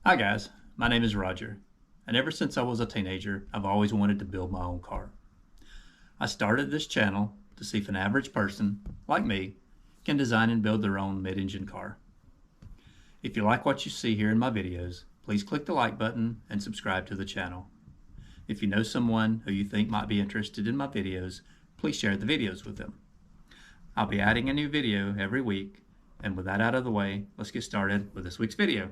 Hi guys, my name is Roger, and ever since I was a teenager, I've always wanted to build my own car. I started this channel to see if an average person, like me, can design and build their own mid-engine car. If you like what you see here in my videos, please click the like button and subscribe to the channel. If you know someone who you think might be interested in my videos, please share the videos with them. I'll be adding a new video every week, and with that out of the way, let's get started with this week's video.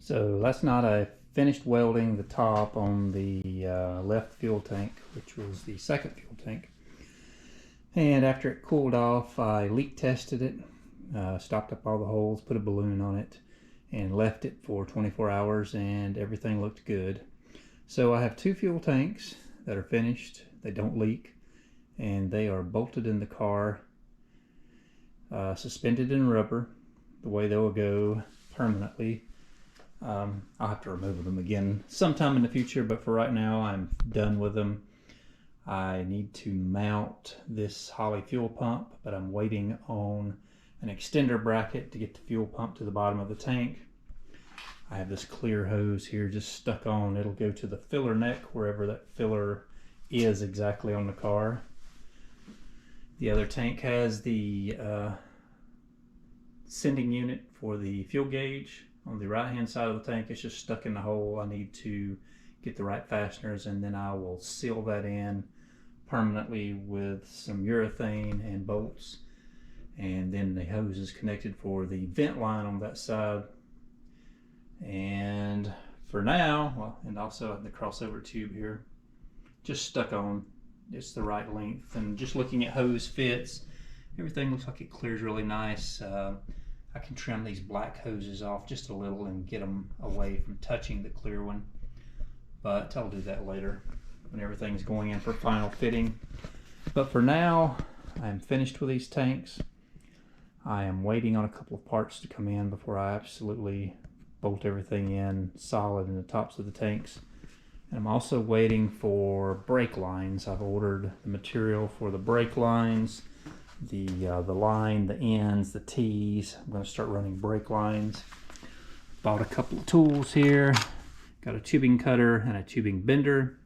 So last night I finished welding the top on the left fuel tank, which was the second fuel tank. And after it cooled off, I leak tested it, stopped up all the holes, put a balloon on it, and left it for 24 hours, and everything looked good. So I have two fuel tanks that are finished. They don't leak, and they are bolted in the car, suspended in rubber, the way they will go permanently. I'll have to remove them again sometime in the future, but for right now I'm done with them. I need to mount this Holley fuel pump, but I'm waiting on an extender bracket to get the fuel pump to the bottom of the tank. I have this clear hose here just stuck on. It'll go to the filler neck, wherever that filler is exactly on the car. The other tank has the sending unit for the fuel gauge. On the right hand side of the tank, it's just stuck in the hole. I need to get the right fasteners, and then I will seal that in permanently with some urethane and bolts. And then the hose is connected for the vent line on that side. And for now, well, and also the crossover tube here, just stuck on. It's the right length. And just looking at hose fits, everything looks like it clears really nice. I can trim these black hoses off just a little and get them away from touching the clear one, but I'll do that later when everything's going in for final fitting. But for now, I'm finished with these tanks. I am waiting on a couple of parts to come in before I absolutely bolt everything in solid in the tops of the tanks. And I'm also waiting for brake lines. I've ordered the material for the brake lines, the line, the ends, the T's. I'm going to start running brake lines. Bought a couple of tools here. Got a tubing cutter and a tubing bender.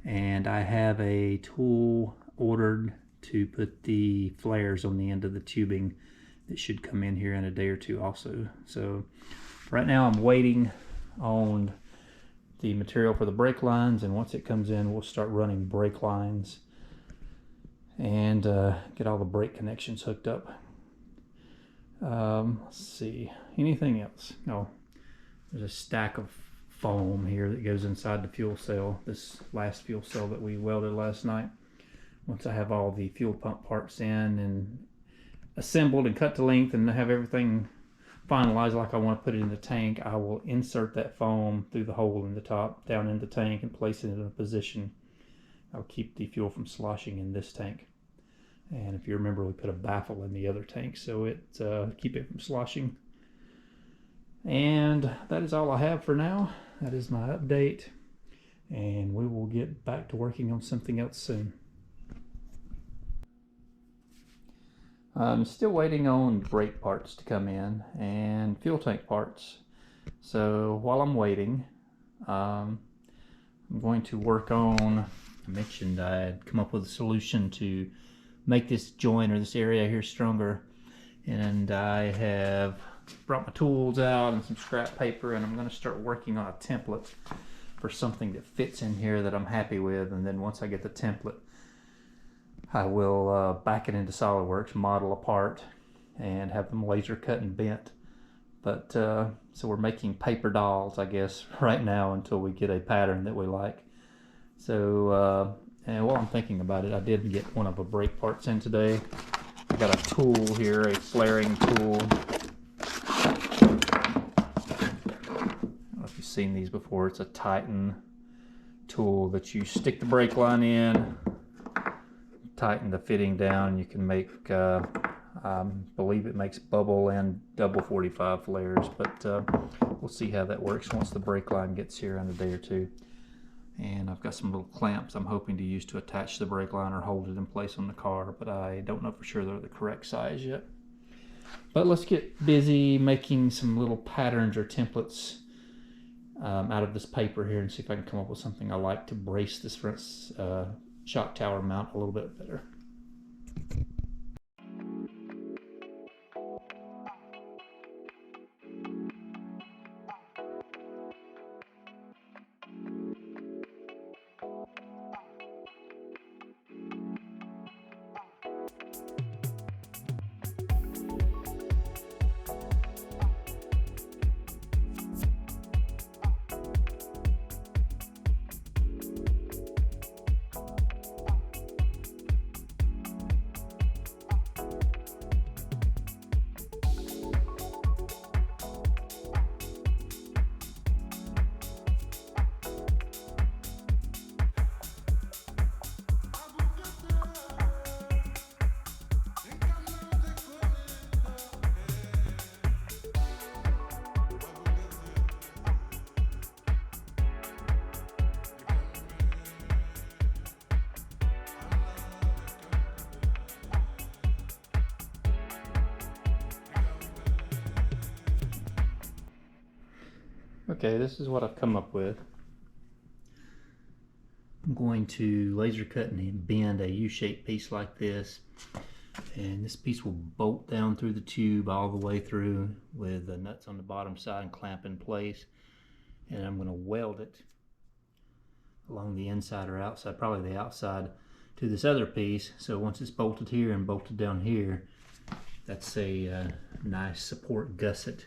And I have a tool ordered to put the flares on the end of the tubing that should come in here in a day or two also. So right now I'm waiting on the material for the brake lines, and once it comes in, we'll start running brake lines and get all the brake connections hooked up. Let's see, anything else? No, there's a stack of foam here that goes inside the fuel cell, this last fuel cell that we welded last night. Once I have all the fuel pump parts in and assembled and cut to length and have everything finalized like I want to put it in the tank, I will insert that foam through the hole in the top down in the tank and place it in a position. I'll keep the fuel from sloshing in this tank. And if you remember, we put a baffle in the other tank, so it keep it from sloshing. And that is all I have for now. That is my update, and we will get back to working on something else soon. I'm still waiting on brake parts to come in and fuel tank parts. So while I'm waiting, I'm going to work on, I mentioned I had come up with a solution to make this joint or this area here stronger, and I have brought my tools out and some scrap paper, and I'm going to start working on a template for something that fits in here that I'm happy with. And then once I get the template, I will back it into SolidWorks, model a part, and have them laser cut and bent. But so we're making paper dolls, I guess, right now until we get a pattern that we like. So and while I'm thinking about it, I did get one of the brake parts in today. I got a tool here, a flaring tool. I don't know if you've seen these before. It's a Titan tool that you stick the brake line in, tighten the fitting down. You can make, I believe it makes bubble and double 45 flares, but we'll see how that works once the brake line gets here in a day or two. And I've got some little clamps I'm hoping to use to attach the brake line or hold it in place on the car, but I don't know for sure they're the correct size yet. But let's get busy making some little patterns or templates out of this paper here and see if I can come up with something I like to brace this front shock tower mount a little bit better. Okay, this is what I've come up with. I'm going to laser cut and bend a U-shaped piece like this, and this piece will bolt down through the tube all the way through with the nuts on the bottom side and clamp in place. And I'm going to weld it along the inside or outside, probably the outside, to this other piece. So once it's bolted here and bolted down here, that's a nice support gusset.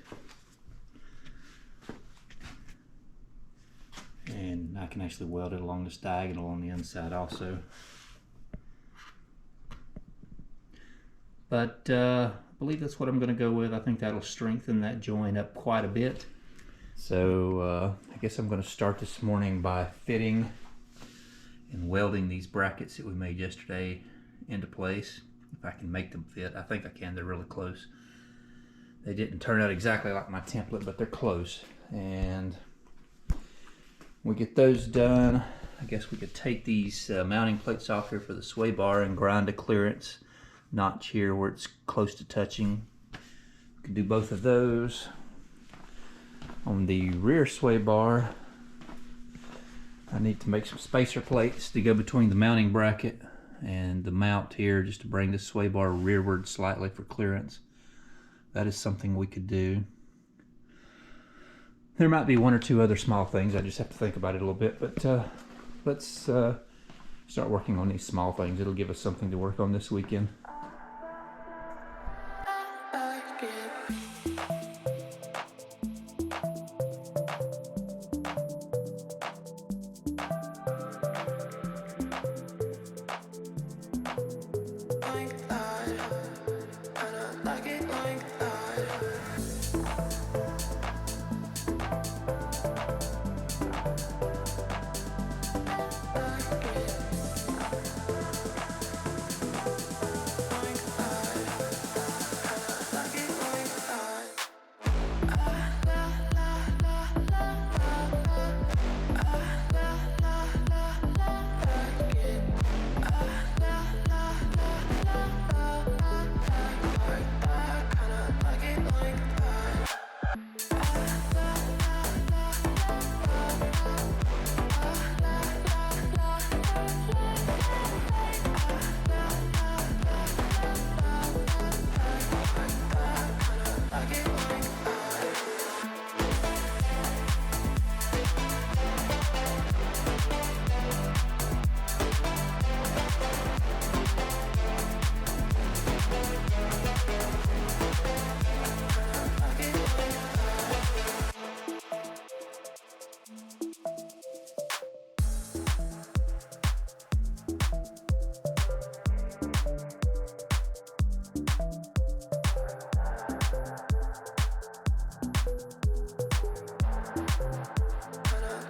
And I can actually weld it along this diagonal on the inside also. But I believe that's what I'm going to go with. I think that'll strengthen that joint up quite a bit. So I guess I'm going to start this morning by fitting and welding these brackets that we made yesterday into place. If I can make them fit. I think I can. They're really close. They didn't turn out exactly like my template, but they're close. And we get those done. I guess we could take these mounting plates off here for the sway bar and grind a clearance notch here where it's close to touching. We can do both of those. On the rear sway bar, I need to make some spacer plates to go between the mounting bracket and the mount here, just to bring the sway bar rearward slightly for clearance. That is something we could do. There might be one or two other small things. I just have to think about it a little bit. But let's start working on these small things. It'll give us something to work on this weekend. Like that, and like it like that.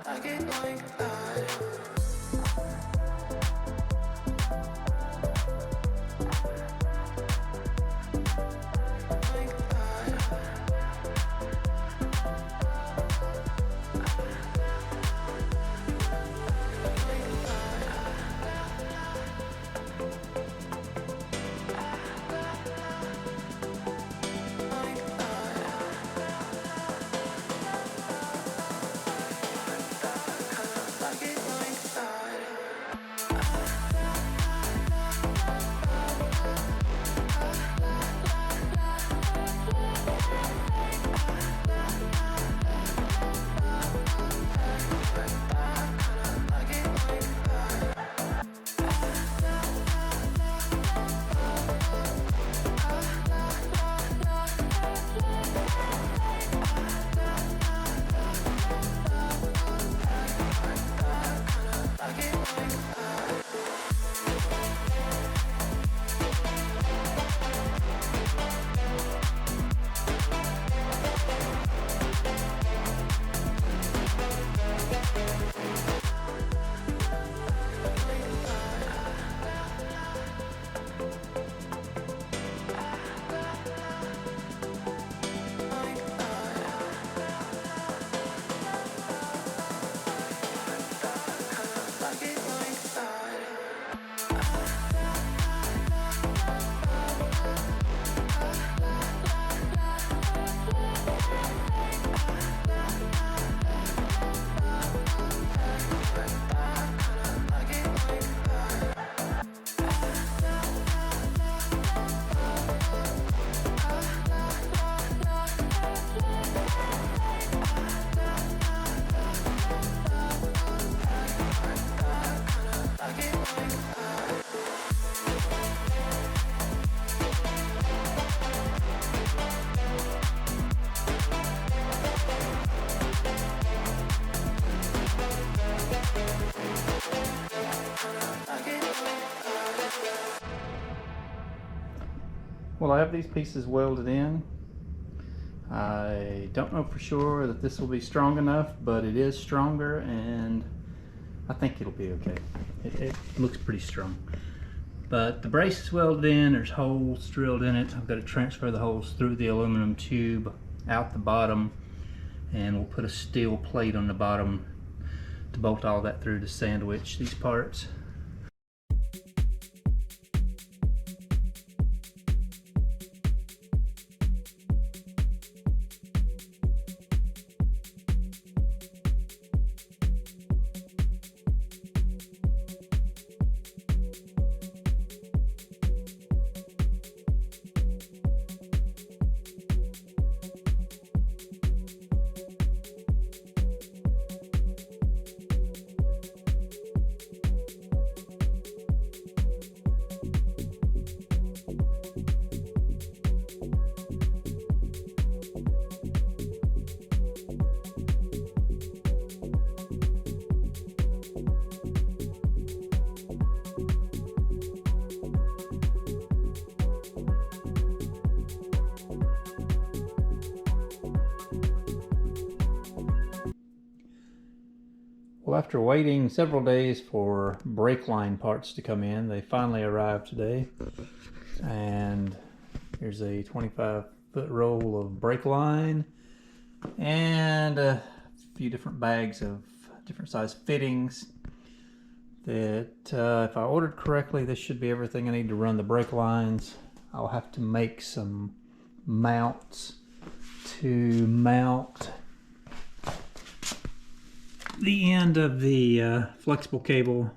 Like it like that. Well, I have these pieces welded in. I don't know for sure that this will be strong enough, but it is stronger and I think it'll be okay. It looks pretty strong. But the brace is welded in, there's holes drilled in it. I've got to transfer the holes through the aluminum tube out the bottom, and we'll put a steel plate on the bottom to bolt all that through to sandwich these parts. Well, after waiting several days for brake line parts to come in, they finally arrived today. And here's a 25-foot roll of brake line and a few different bags of different size fittings that if I ordered correctly, this should be everything I need to run the brake lines. I'll have to make some mounts to mount the end of the flexible cable.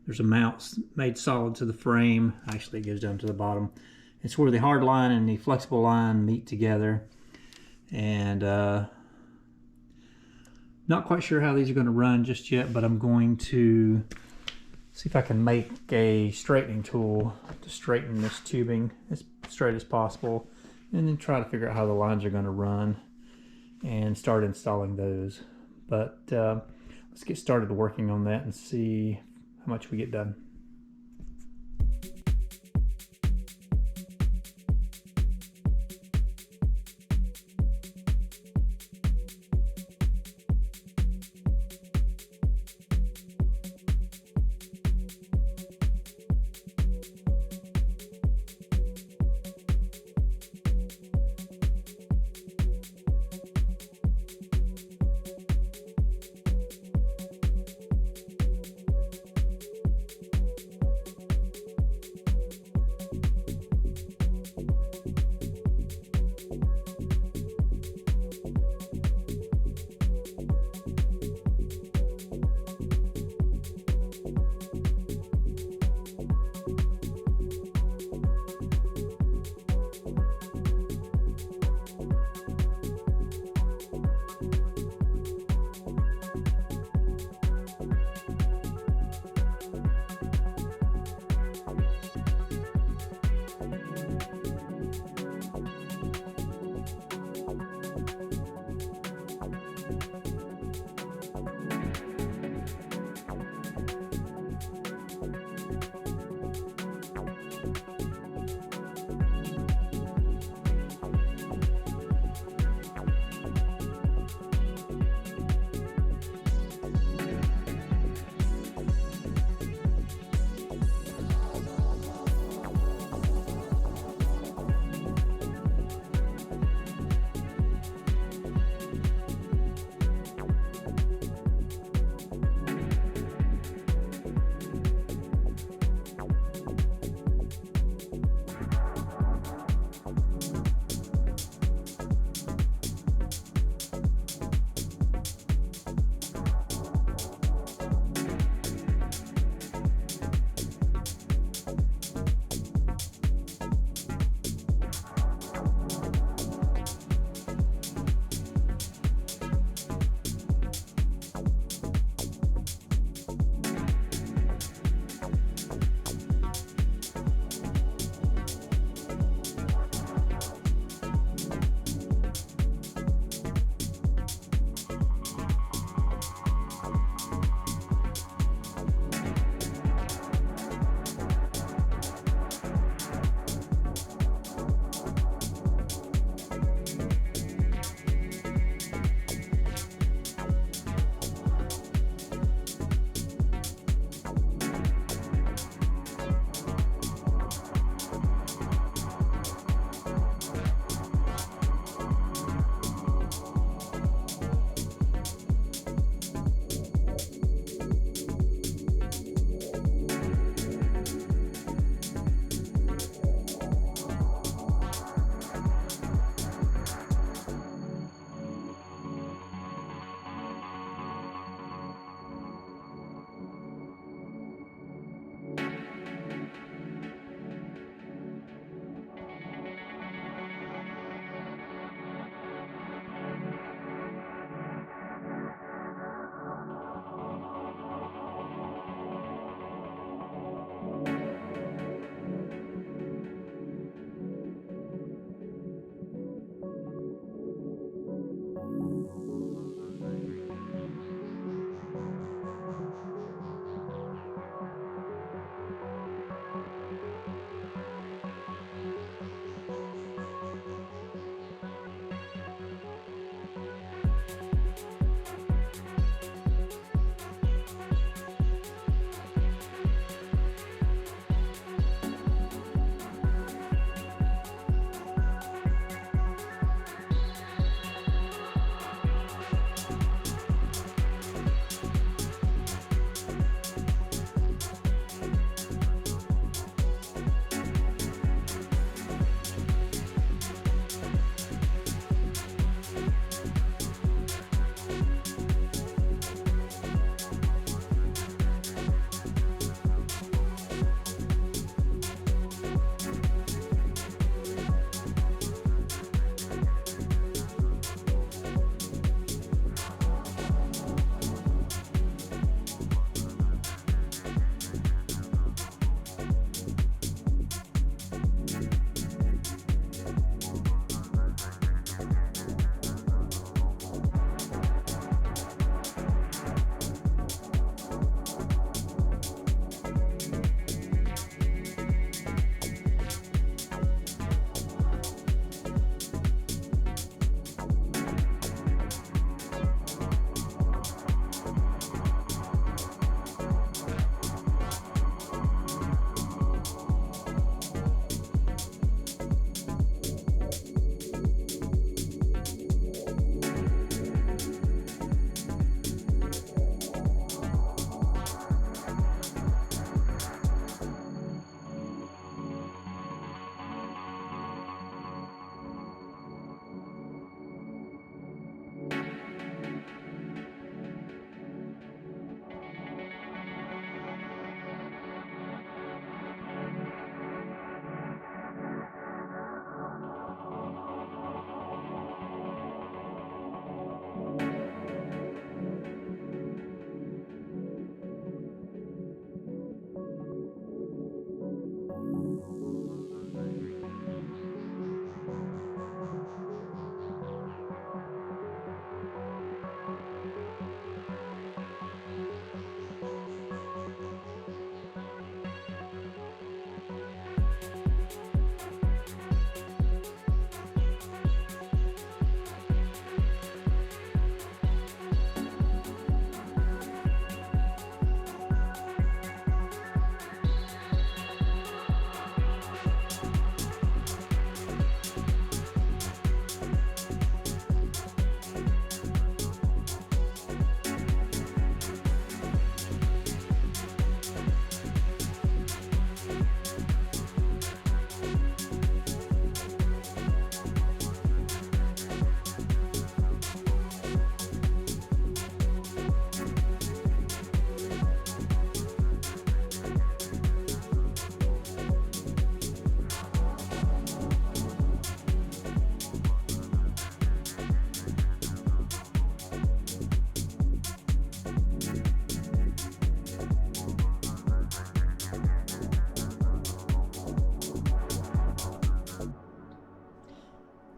There's a mount made solid to the frame. Actually, it goes down to the bottom. It's where the hard line and the flexible line meet together. And not quite sure how these are going to run just yet, but I'm going to see if I can make a straightening tool to straighten this tubing as straight as possible, and then try to figure out how the lines are going to run and start installing those. But let's get started working on that and see how much we get done.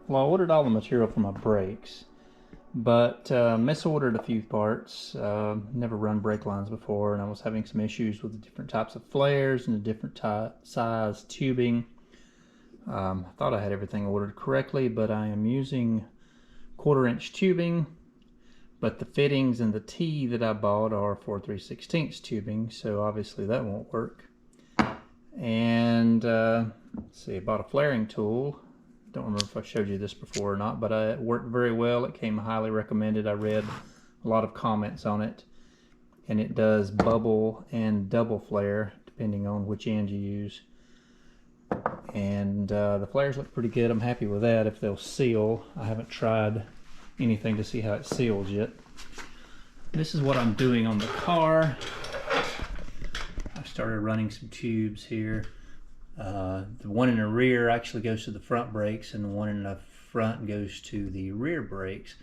Well, I ordered all the material for my brakes, but misordered a few parts. Never run brake lines before, and I was having some issues with the different types of flares and the different size tubing. I thought I had everything ordered correctly, but I am using 1/4-inch tubing, but the fittings and the T that I bought are for 3/16 tubing, so obviously that won't work. And let's see, I bought a flaring tool. Don't remember if I showed you this before or not, but it worked very well. It came highly recommended. I read a lot of comments on it, and it does bubble and double flare depending on which end you use. And the flares look pretty good. I'm happy with that. If they'll seal, I haven't tried anything to see how it seals yet. This is what I'm doing on the car. I started running some tubes here. The one in the rear actually goes to the front brakes, and the one in the front goes to the rear brakes.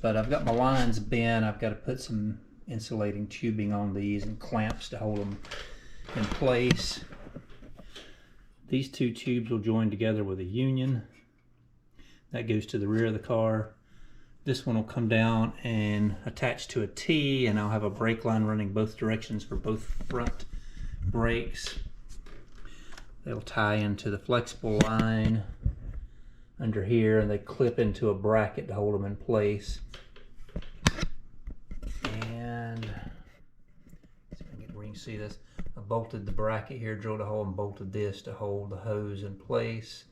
But I've got my lines bent. I've got to put some insulating tubing on these and clamps to hold them in place. These two tubes will join together with a union. That goes to the rear of the car. This one will come down and attach to a T, and I'll have a brake line running both directions for both front brakes. They'll tie into the flexible line under here, and they clip into a bracket to hold them in place. And see if I can get where you can see this. I bolted the bracket here, drilled a hole, and bolted this to hold the hose in place.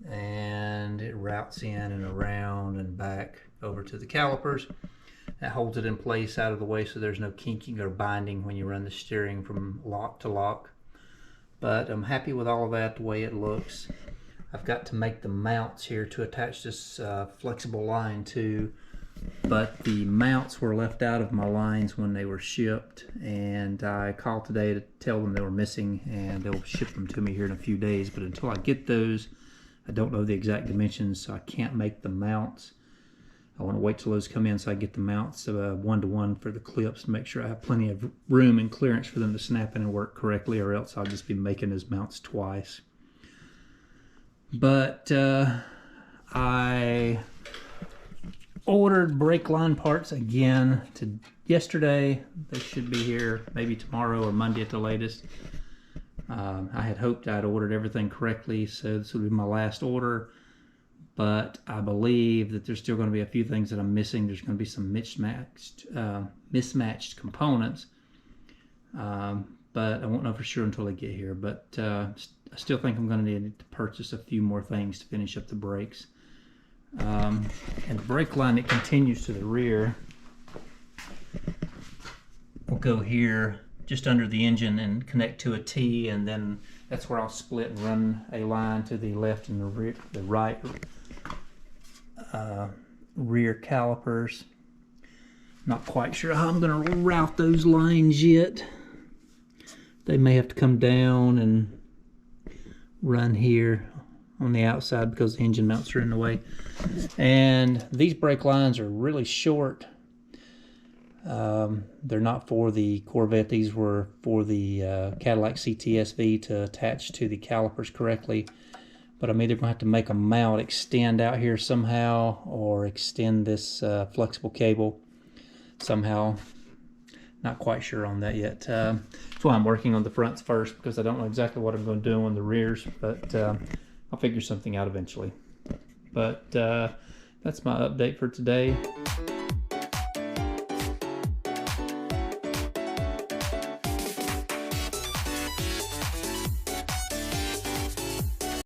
And it routes in and around and back over to the calipers. That holds it in place out of the way so there's no kinking or binding when you run the steering from lock to lock. But I'm happy with all of that, the way it looks. I've got to make the mounts here to attach this flexible line to, but the mounts were left out of my lines when they were shipped, and I called today to tell them they were missing, and they'll ship them to me here in a few days. But until I get those, I don't know the exact dimensions, so I can't make the mounts. I want to wait till those come in so I get the mounts 1-to-1 for the clips to make sure I have plenty of room and clearance for them to snap in and work correctly, or else I'll just be making those mounts twice. But I ordered brake line parts again yesterday. They should be here maybe tomorrow or Monday at the latest. I had hoped I'd ordered everything correctly, so this would be my last order. But I believe that there's still going to be a few things that I'm missing. There's going to be some mismatched components. But I won't know for sure until they get here. But I still think I'm going to need to purchase a few more things to finish up the brakes. And the brake line that continues to the rear will go here just under the engine and connect to a T, and then that's where I'll split and run a line to the left and the right rear calipers. Not quite sure how I'm going to route those lines yet. They may have to come down and run here on the outside because the engine mounts are in the way. And these brake lines are really short. They're not for the Corvette. These were for the Cadillac CTS-V to attach to the calipers correctly. But I'm either going to have to make a mount extend out here somehow, or extend this flexible cable somehow. Not quite sure on that yet. That's why I'm working on the fronts first, because I don't know exactly what I'm going to do on the rears, but I'll figure something out eventually. But that's my update for today.